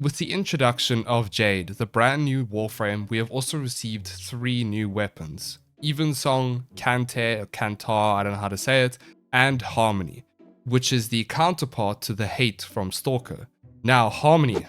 With the introduction of Jade, the brand new Warframe, we have also received 3 new weapons. Evensong, Kantar, I don't know how to say it, and Harmony, which is the counterpart to the Hate from Stalker. Now, Harmony.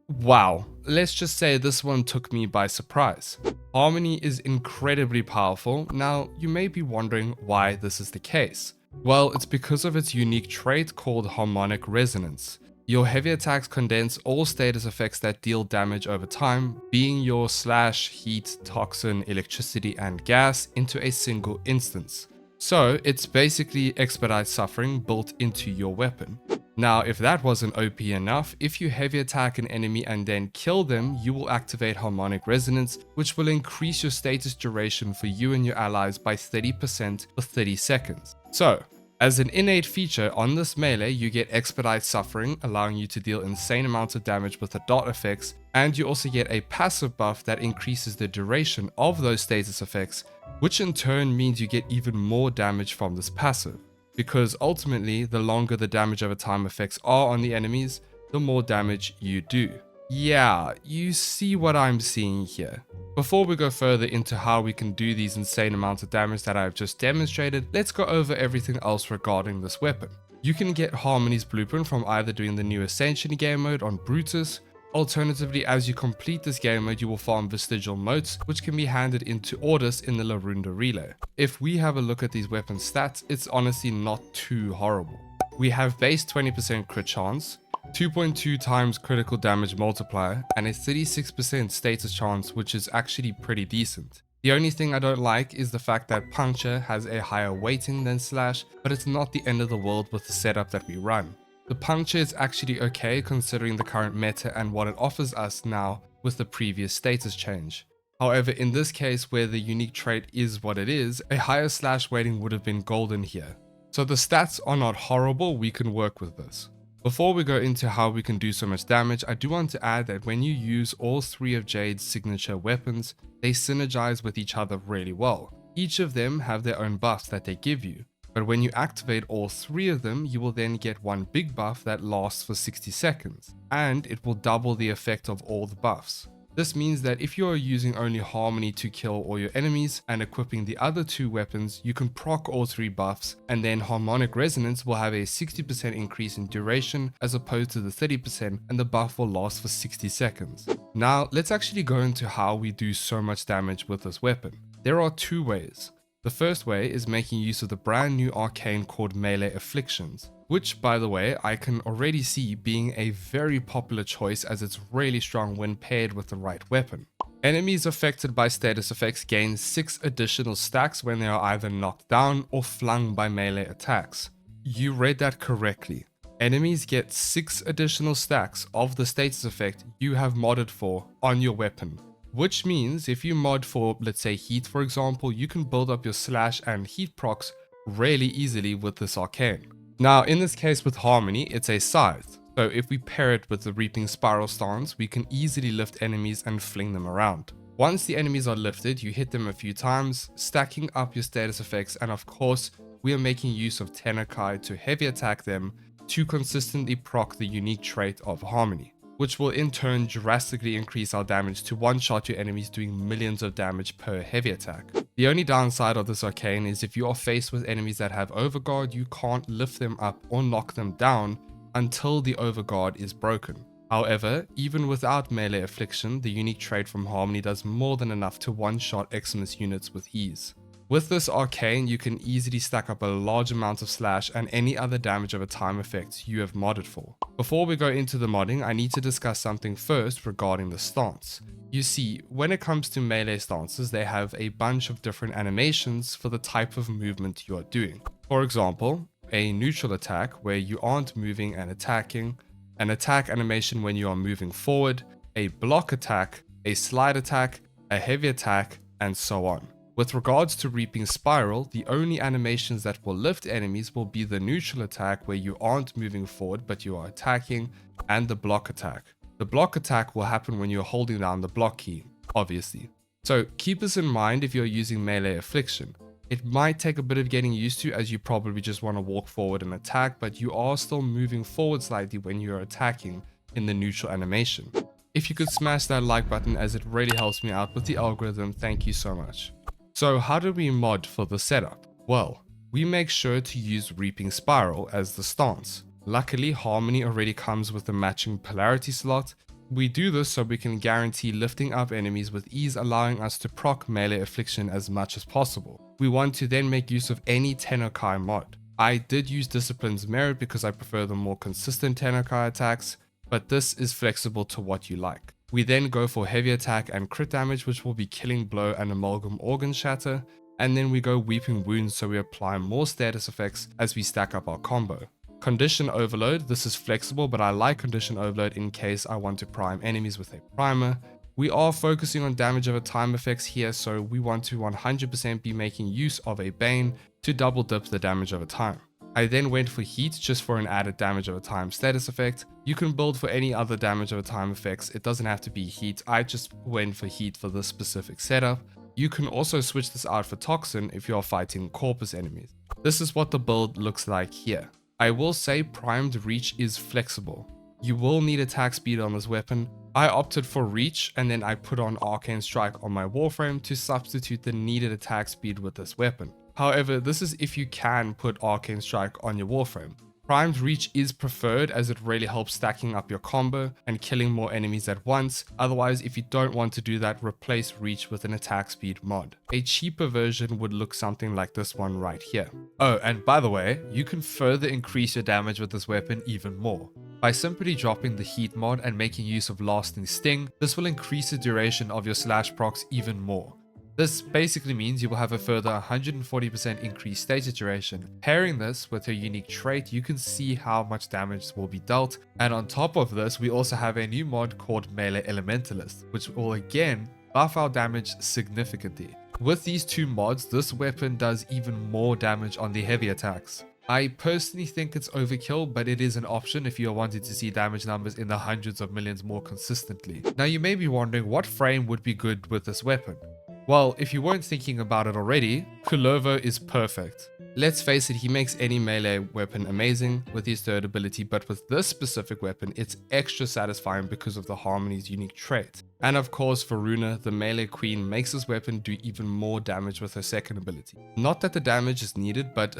Wow, let's just say this one took me by surprise. Harmony is incredibly powerful. Now, you may be wondering why this is the case. Well, it's because of its unique trait called harmonic resonance. Your heavy attacks condense all status effects that deal damage over time, being your slash, heat, toxin, electricity, and gas, into a single instance. So it's basically expedite suffering built into your weapon. Now, if that wasn't OP enough, if you heavy attack an enemy and then kill them, you will activate harmonic resonance, which will increase your status duration for you and your allies by 30% for 30 seconds. So, as an innate feature on this melee, you get expedite suffering, allowing you to deal insane amounts of damage with the dot effects, and you also get a passive buff that increases the duration of those status effects, which in turn means you get even more damage from this passive. Because ultimately, the longer the damage over time effects are on the enemies, the more damage you do. Yeah, you see what I'm seeing here. Before we go further into how we can do these insane amounts of damage that I've just demonstrated, let's go over everything else regarding this weapon. You can get Harmony's blueprint from either doing the new Ascension game mode on Brutus. Alternatively, as you complete this game mode, you will farm vestigial motes, which can be handed into Ordis in the Larunda Relay. If we have a look at these weapon stats, it's honestly not too horrible. We have base 20% crit chance, 2.2 times critical damage multiplier, and a 36% status chance, which is actually pretty decent. The only thing I don't like is the fact that Puncture has a higher weighting than Slash, but it's not the end of the world with the setup that we run. The Puncture is actually okay considering the current meta and what it offers us now with the previous status change. However, in this case where the unique trait is what it is, a higher Slash weighting would have been golden here. So the stats are not horrible, we can work with this. Before we go into how we can do so much damage, I do want to add that when you use all 3 of Jade's signature weapons, they synergize with each other really well. Each of them have their own buffs that they give you, but when you activate all 3 of them, you will then get one big buff that lasts for 60 seconds, and it will double the effect of all the buffs. This means that if you are using only Harmony to kill all your enemies and equipping the other 2 weapons, you can proc all 3 buffs, and then Harmonic Resonance will have a 60% increase in duration as opposed to the 30%, and the buff will last for 60 seconds. Now, let's actually go into how we do so much damage with this weapon. There are 2 ways. The first way is making use of the brand new arcane called Melee Afflictions, which, by the way, I can already see being a very popular choice as it's really strong when paired with the right weapon. Enemies affected by status effects gain 6 additional stacks when they are either knocked down or flung by melee attacks. You read that correctly. Enemies get 6 additional stacks of the status effect you have modded for on your weapon. Which means if you mod for, let's say, heat for example, you can build up your slash and heat procs really easily with this arcane. Now, in this case with Harmony, it's a scythe. So if we pair it with the Reaping Spiral stance, we can easily lift enemies and fling them around. Once the enemies are lifted, you hit them a few times, stacking up your status effects, and of course, we are making use of Tenakai to heavy attack them to consistently proc the unique trait of Harmony, which will in turn drastically increase our damage to one-shot your enemies, doing millions of damage per heavy attack. The only downside of this arcane is if you are faced with enemies that have overguard, you can't lift them up or knock them down until the overguard is broken. However, even without Melee Affliction, the unique trait from Harmony does more than enough to one-shot Eximus units with ease. With this arcane, you can easily stack up a large amount of slash and any other damage over time effects you have modded for. Before we go into the modding, I need to discuss something first regarding the stance. You see, when it comes to melee stances, they have a bunch of different animations for the type of movement you are doing. For example, a neutral attack where you aren't moving and attacking, an attack animation when you are moving forward, a block attack, a slide attack, a heavy attack, and so on. With regards to Reaping Spiral, the only animations that will lift enemies will be the neutral attack where you aren't moving forward but you are attacking, and the block attack. The block attack will happen when you're holding down the block key, obviously. So keep this in mind if you're using Melee Affliction. It might take a bit of getting used to as you probably just want to walk forward and attack, but you are still moving forward slightly when you're attacking, in the neutral animation. If you could smash that like button, as it really helps me out with the algorithm, thank you so much. So how do we mod for the setup? Well, we make sure to use Reaping Spiral as the stance. Luckily, Harmony already comes with a matching polarity slot. We do this so we can guarantee lifting up enemies with ease, allowing us to proc melee affliction as much as possible. We want to then make use of any Tennokai mod. I did use Discipline's Merit because I prefer the more consistent Tennokai attacks, but this is flexible to what you like. We then go for heavy attack and crit damage, which will be Killing Blow and Amalgam Organ Shatter, and then we go Weeping Wounds, so we apply more status effects as we stack up our combo. Condition Overload, this is flexible, but I like Condition Overload in case I want to prime enemies with a primer. We are focusing on damage over time effects here, so we want to 100% be making use of a Bane to double dip the damage over time. I then went for Heat just for an added damage over time status effect. You can build for any other damage over time effects, it doesn't have to be Heat. I just went for Heat for this specific setup. You can also switch this out for Toxin if you are fighting Corpus enemies. This is what the build looks like here. I will say Primed Reach is flexible. You will need attack speed on this weapon. I opted for Reach, and then I put on Arcane Strike on my Warframe to substitute the needed attack speed with this weapon. However, this is if you can put Arcane Strike on your Warframe. Primed Reach is preferred as it really helps stacking up your combo and killing more enemies at once. Otherwise, if you don't want to do that, replace Reach with an attack speed mod. A cheaper version would look something like this one right here. Oh, and by the way, you can further increase your damage with this weapon even more. By simply dropping the Heat mod and making use of Lasting Sting, this will increase the duration of your slash procs even more. This basically means you will have a further 140% increased status duration. Pairing this with your unique trait, you can see how much damage will be dealt. And on top of this, we also have a new mod called Melee Elementalist, which will again buff our damage significantly. With these two mods, this weapon does even more damage on the heavy attacks. I personally think it's overkill, but it is an option if you are wanting to see damage numbers in the hundreds of millions more consistently. Now you may be wondering what frame would be good with this weapon. Well, if you weren't thinking about it already, Kulovo is perfect. Let's face it, he makes any melee weapon amazing with his third ability, but with this specific weapon, it's extra satisfying because of the Harmony's unique trait. And of course, for Runa, the melee queen makes this weapon do even more damage with her second ability. Not that the damage is needed, but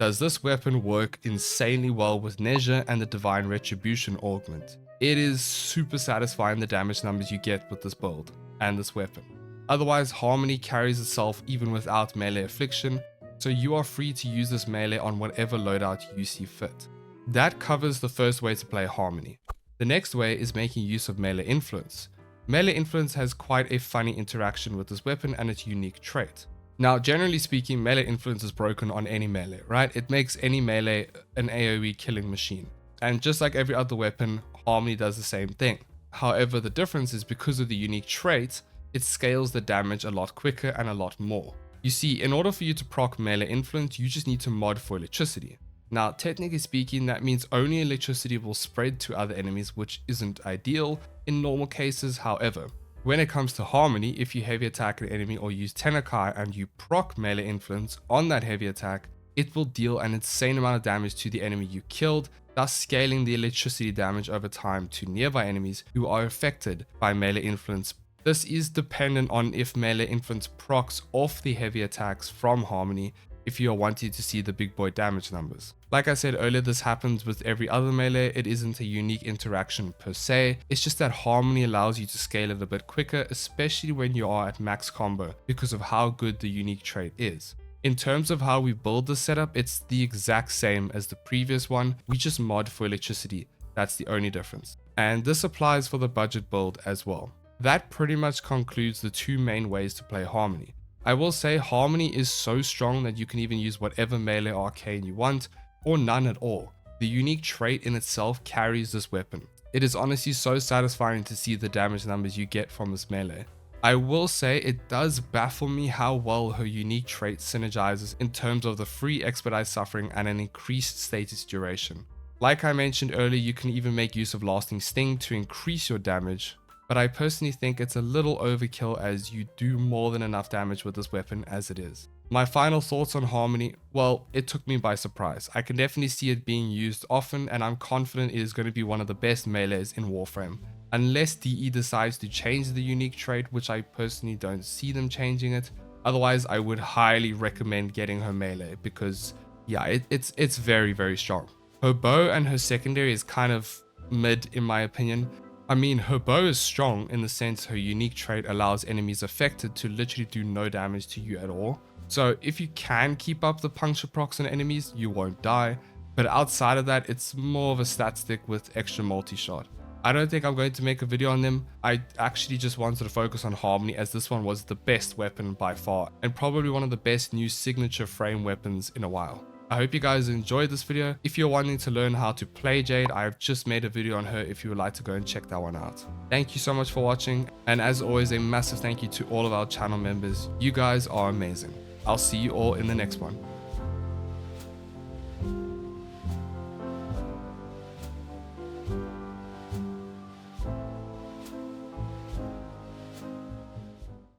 does this weapon work insanely well with Nezha and the Divine Retribution augment. It is super satisfying the damage numbers you get with this build and this weapon. Otherwise, Harmony carries itself even without melee affliction, so you are free to use this melee on whatever loadout you see fit. That covers the first way to play Harmony. The next way is making use of melee influence. Melee influence has quite a funny interaction with this weapon and its unique trait. Now, generally speaking, melee influence is broken on any melee, right? It makes any melee an AoE killing machine. And just like every other weapon, Harmony does the same thing. However, the difference is because of the unique trait, it scales the damage a lot quicker and a lot more. You see, in order for you to proc melee influence, you just need to mod for electricity. Now, technically speaking, that means only electricity will spread to other enemies, which isn't ideal in normal cases. However, when it comes to Harmony, if you heavy attack an enemy or use Tennokai and you proc melee influence on that heavy attack, it will deal an insane amount of damage to the enemy you killed, thus scaling the electricity damage over time to nearby enemies who are affected by melee influence. This is dependent on if melee influence procs off the heavy attacks from Harmony if you are wanting to see the big boy damage numbers. Like I said earlier, this happens with every other melee. It isn't a unique interaction per se, it's just that Harmony allows you to scale it a bit quicker, especially when you are at max combo because of how good the unique trait is. In terms of how we build this setup, it's the exact same as the previous one, we just mod for electricity, that's the only difference. And this applies for the budget build as well. That pretty much concludes the two main ways to play Harmony. I will say Harmony is so strong that you can even use whatever melee arcane you want, or none at all. The unique trait in itself carries this weapon. It is honestly so satisfying to see the damage numbers you get from this melee. I will say it does baffle me how well her unique trait synergizes in terms of the free expedite suffering and an increased status duration. Like I mentioned earlier, you can even make use of Lasting Sting to increase your damage, but I personally think it's a little overkill as you do more than enough damage with this weapon as it is. My final thoughts on Harmony, well, it took me by surprise. I can definitely see it being used often, and I'm confident it is going to be one of the best melees in Warframe. Unless DE decides to change the unique trait, which I personally don't see them changing it. Otherwise, I would highly recommend getting her melee because, yeah, it's very, very strong. Her bow and her secondary is kind of mid in my opinion. I mean, her bow is strong in the sense her unique trait allows enemies affected to literally do no damage to you at all. So if you can keep up the puncture procs on enemies, you won't die. But outside of that, it's more of a stat stick with extra multi-shot. I don't think I'm going to make a video on them. I actually just wanted to focus on Harmony as this one was the best weapon by far and probably one of the best new signature frame weapons in a while. I hope you guys enjoyed this video. If you're wanting to learn how to play Jade, I have just made a video on her if you would like to go and check that one out. Thank you so much for watching, and as always, a massive thank you to all of our channel members. You guys are amazing. I'll see you all in the next one.